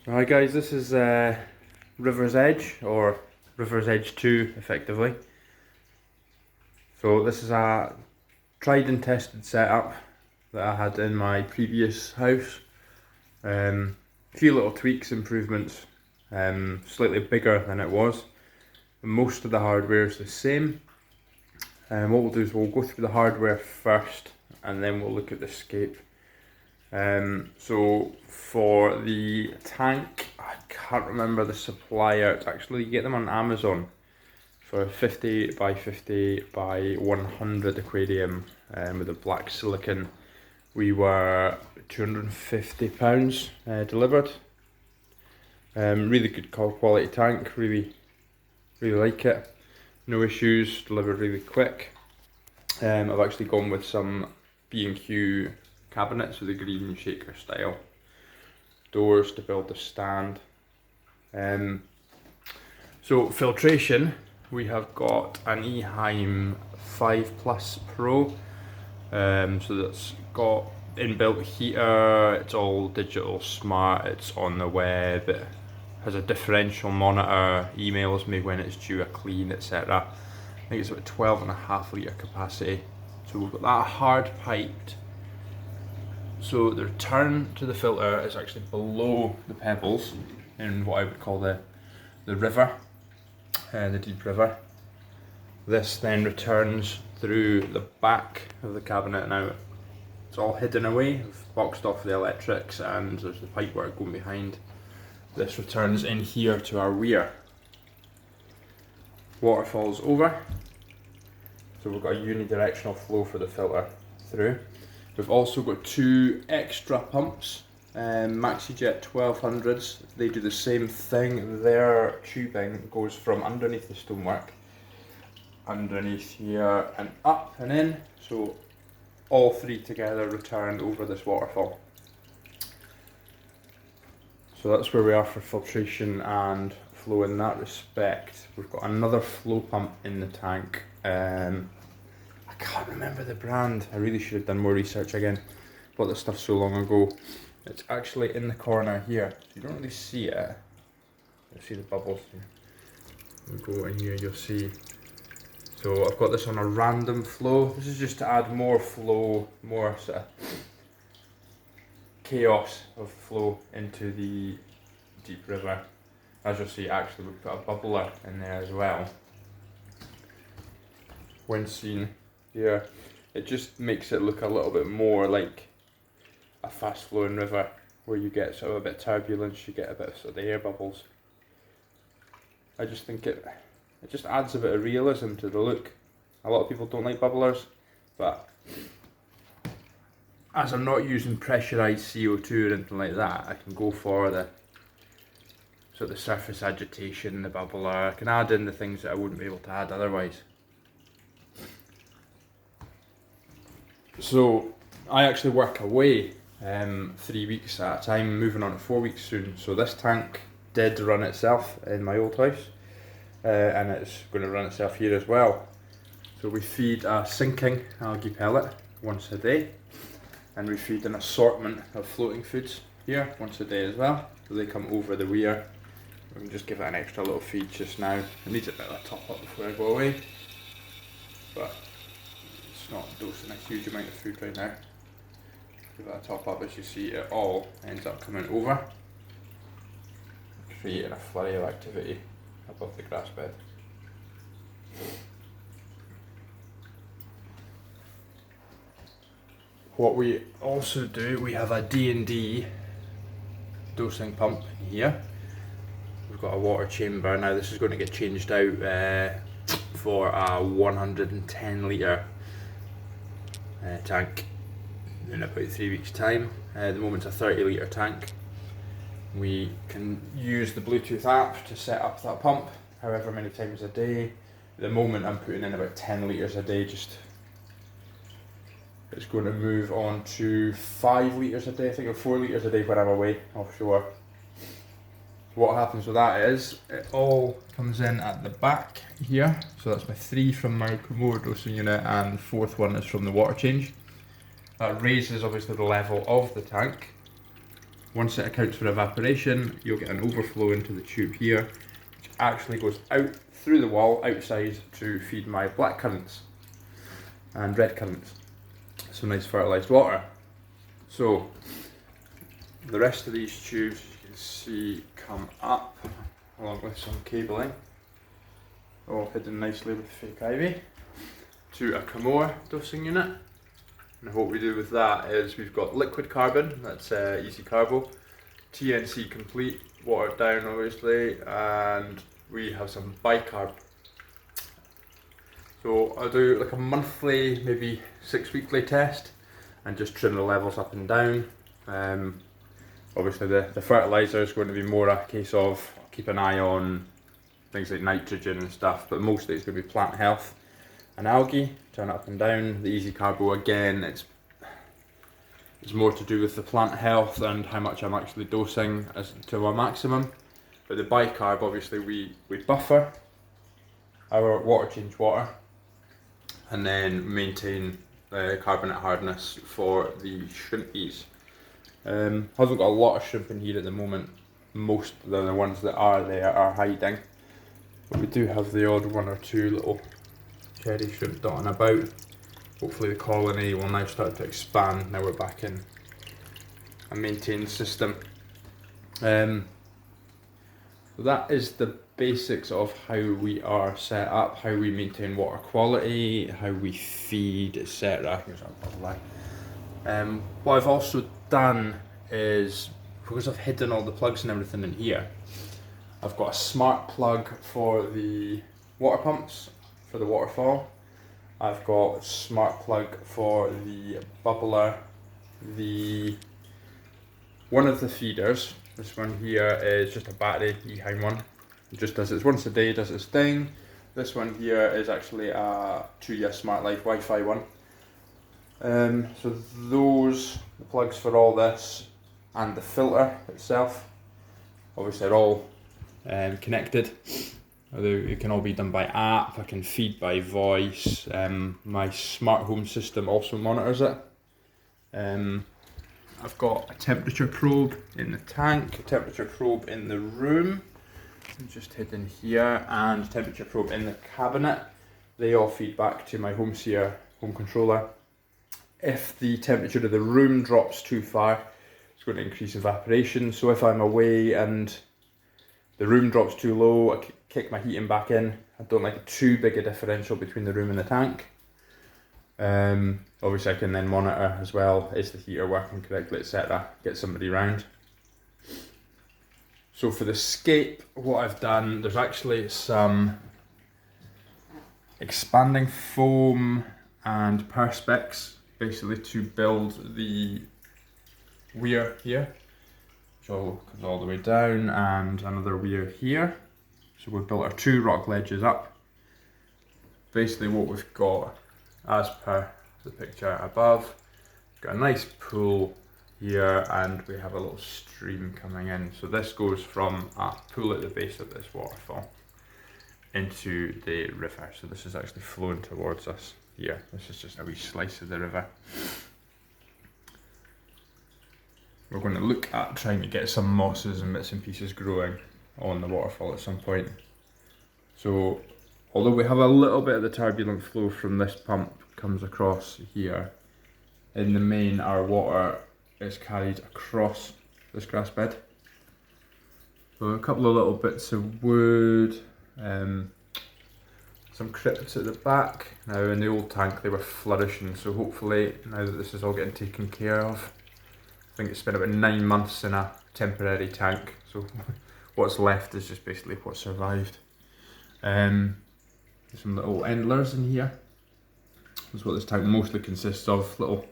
Alright guys, this is River's Edge, or River's Edge 2 effectively. So this is a tried and tested setup that I had in my previous house. A few little tweaks, improvements, slightly bigger than it was. Most of the hardware is the same. What we'll do is we'll go through the hardware first and then we'll look at the scape. So for the tank, I can't remember the supplier. It's actually, you get them on Amazon for a 50 by 50 by 100 aquarium with a black silicon. We were £250 delivered. Really good quality tank, really like it. No issues, delivered really quick. I've actually gone with some B&Q cabinets with a green shaker style. Doors to build the stand. So filtration, we have got an Ehiem 5 Plus Pro. So that's got inbuilt heater, it's all digital smart, it's on the web, it has a differential monitor, emails me when it's due a clean, etc. I think it's about 12.5 litre capacity. So we've got that hard piped. So the return to the filter is actually below the pebbles in what I would call the river, the deep river. This then returns through the back of the cabinet. Now it's all hidden away, I've boxed off the electrics and there's the pipe work going behind. This returns in here to our weir. Water falls over, so we've got a unidirectional flow for the filter through. We've also got two extra pumps, maxijet 1200s. They do the same thing. Their tubing goes from underneath the stonework, underneath here and up and in. So all three together return over this waterfall. So that's where we are for filtration and flow in that respect. We've got another flow pump in the tank. I can't remember the brand. I really should have done more research again. Bought this stuff so long ago. It's actually in the corner here. You don't really see it. You'll see the bubbles here. We'll go in here, you'll see. So I've got this on a random flow. This is just to add more flow, more sort of chaos of flow into the deep river. As you'll see, actually we've put a bubbler in there as well. When seen here, it just makes it look a little bit more like a fast flowing river where you get sort of a bit of turbulence, you get a bit of sort of the air bubbles. I just think it just adds a bit of realism to the look. A lot of people don't like bubblers, but as I'm not using pressurised CO2 or anything like that, I can go for the sort of the surface agitation, the bubbler. I can add in the things that I wouldn't be able to add otherwise. So I actually work away 3 weeks at a time, moving on to 4 weeks soon. So this tank did run itself in my old house, and it's going to run itself here as well. So we feed a sinking algae pellet once a day, and we feed an assortment of floating foods here once a day as well. So they come over the weir. We can just give it an extra little feed just now. It needs a bit of a top up before I go away, but it's not dosing a huge amount of food right now. Give it a top up. As you see, it all ends up coming over, creating a flurry of activity above the grass bed. What we also do, we have a D&D dosing pump here. We've got a water chamber. Now this is going to get changed out for a 110 litre tank in about 3 weeks time. At the moment it's a 30 litre tank. We can use the Bluetooth app to set up that pump however many times a day. At the moment I'm putting in about 10 litres a day. It's going to move on to 5 litres a day, I think, or 4 litres a day when I'm away offshore. What happens with that is it all comes in at the back here. So that's my 3 from my Kamoer dosing unit, and the 4th one is from the water change. That raises obviously the level of the tank. once it accounts for evaporation, you'll get an overflow into the tube here, which actually goes out through the wall outside to feed my black currants and red currants. Some nice fertilised water. So the rest of these tubes you can see come up along with some cabling, all hidden nicely with fake ivy, to a Kamoer dosing unit. And what we do with that is we've got liquid carbon, that's easy carbo, TNC complete, watered down obviously, and we have some bicarb. So I'll do like a monthly, maybe 6-weekly test and just trim the levels up and down. Obviously the fertiliser is going to be more a case of keep an eye on things like nitrogen and stuff, but mostly it's going to be plant health and algae, turn it up and down. The easy carbo again, it's more to do with the plant health and how much I'm actually dosing as to my maximum. But the bicarb, obviously we buffer our water change water and then maintain the carbonate hardness for the shrimpies. Haven't got a lot of shrimp in here at the moment. Most of the ones that are there are hiding, but we do have the odd 1 or 2 little cherry shrimp dotting about. Hopefully the colony will now start to expand now we're back in a maintained system. So that is the basics of how we are set up, how we maintain water quality, how we feed, etc. What I've also done is, because I've hidden all the plugs and everything in here, I've got a smart plug for the water pumps, for the waterfall. I've got a smart plug for the bubbler, one of the feeders. This one here is just a battery Ehiem one. It just does it once a day, does its thing. This one here is actually a 2-year Smart Life Wi-Fi one. So those, the plugs for all this and the filter itself, obviously they're all connected. Although it can all be done by app, I can feed by voice. My smart home system also monitors it. I've got a temperature probe in the tank, a temperature probe in the room, just hidden here, and a temperature probe in the cabinet. They all feed back to my HomeSeer home controller. If the temperature of the room drops too far, it's going to increase evaporation. So if I'm away and the room drops too low, I kick my heating back in. I don't like too big a differential between the room and the tank. Obviously I can then monitor as well, is the heater working correctly, etc. Get somebody round. So for the scape, what I've done, there's actually some expanding foam and perspex, basically to build the weir here. Which all goes all the way down, and another weir here. So we've built our 2 rock ledges up. Basically what we've got, as per the picture above, got a nice pool here and we have a little stream coming in. So this goes from a pool at the base of this waterfall into the river. So this is actually flowing towards us here. This is just a wee slice of the river. We're going to look at trying to get some mosses and bits and pieces growing on the waterfall at some point. So although we have a little bit of the turbulent flow from this pump comes across here, in the main our water is carried across this grass bed. So a couple of little bits of wood, some crypts at the back. Now in the old tank they were flourishing, so hopefully now that this is all getting taken care of, I think it's been about 9 months in a temporary tank, so what's left is just basically what survived. Some little endlers in here. That's what this tank mostly consists of, little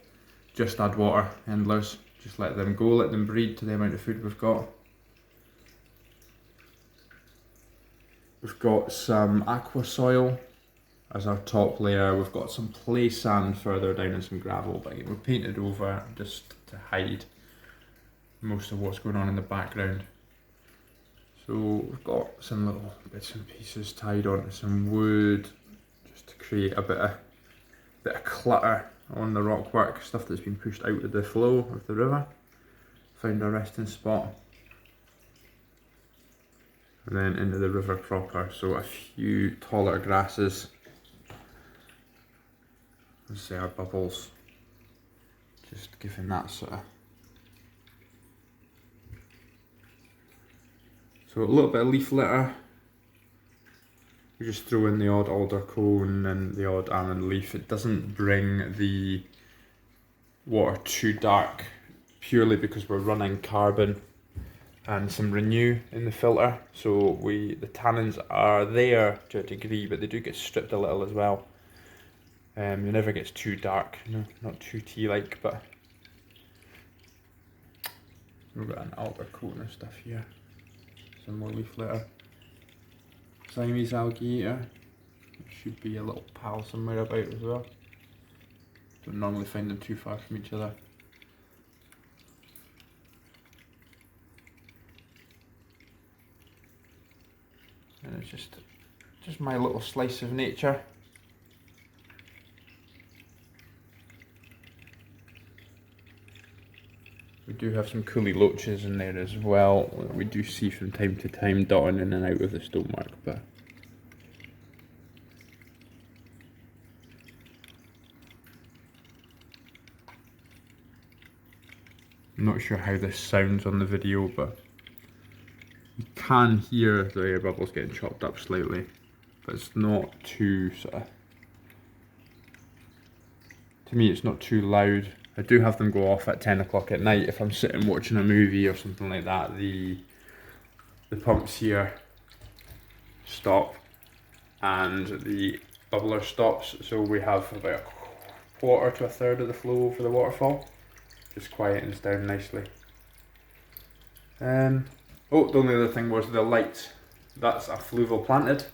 just add water endlers. Just let them go, let them breed to the amount of food we've got. We've got some aqua soil as our top layer. We've got some play sand further down and some gravel, but again, we've painted over just to hide most of what's going on in the background. So we've got some little bits and pieces tied onto some wood just to create a bit of clutter on the rock work, stuff that's been pushed out of the flow of the river. find a resting spot. And then into the river proper, so a few taller grasses. Let's say our bubbles. Just giving that sort of. So a little bit of leaf litter. We just throw in the odd alder cone and the odd almond leaf. It doesn't bring the water too dark, purely because we're running carbon and some renew in the filter. So the tannins are there to a degree, but they do get stripped a little as well. It never gets too dark, no, not too tea-like, but we've got an alder cone and stuff here. Some more leaf litter. Siamese alligator. There should be a little pal somewhere about as well. Don't normally find them too far from each other. And it's just my little slice of nature. We do have some coolie loaches in there as well. We do see from time to time dotting in and out of the stonemark, but I'm not sure how this sounds on the video, but you can hear the air bubbles getting chopped up slightly, but it's not too sort of, to me it's not too loud. I do have them go off at 10 o'clock at night if I'm sitting watching a movie or something like that. The pumps here stop and the bubbler stops, so we have about a quarter to a third of the flow over the waterfall. Just quietens down nicely. Oh, the only other thing was the light. That's a Fluval planted.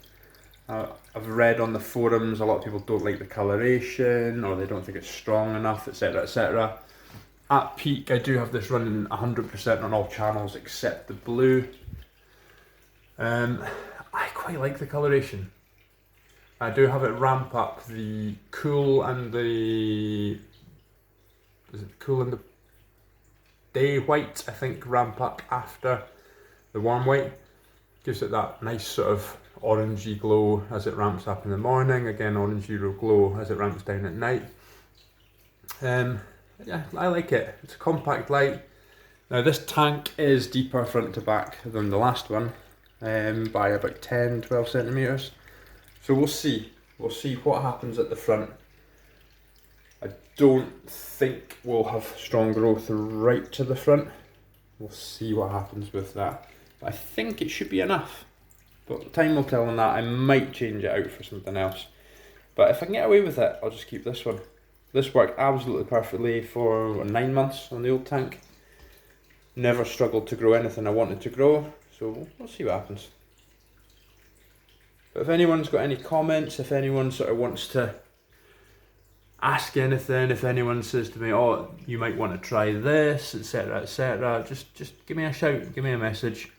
I've read on the forums a lot of people don't like the coloration, or they don't think it's strong enough, etc, etc. At peak I do have this running 100% on all channels except the blue. I quite like the coloration. I do have it ramp up the cool and the... is it cool and the day white, I think, ramp up after the warm white. Gives it that nice sort of orangey glow as it ramps up in the morning, again orangey glow as it ramps down at night. Yeah, I like it. It's a compact light. Now this tank is deeper front to back than the last one, by about 10-12 centimeters. So we'll see what happens at the front. I don't think we'll have strong growth right to the front. We'll see what happens with that. But I think it should be enough. But time will tell on that. I might change it out for something else. But if I can get away with it, I'll just keep this one. This worked absolutely perfectly for 9 months on the old tank. Never struggled to grow anything I wanted to grow. So we'll see what happens. But if anyone's got any comments, if anyone sort of wants to ask anything, if anyone says to me, oh, you might want to try this, etc, etc, just give me a shout, give me a message.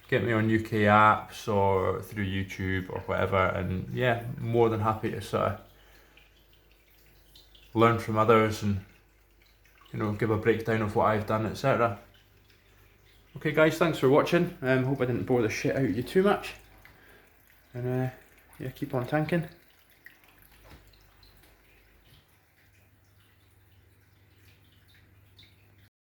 Get me on UK apps or through YouTube or whatever, and yeah, more than happy to sort of learn from others and, you know, give a breakdown of what I've done, etc. Okay guys, thanks for watching. Hope I didn't bore the shit out of you too much. And yeah, keep on tanking.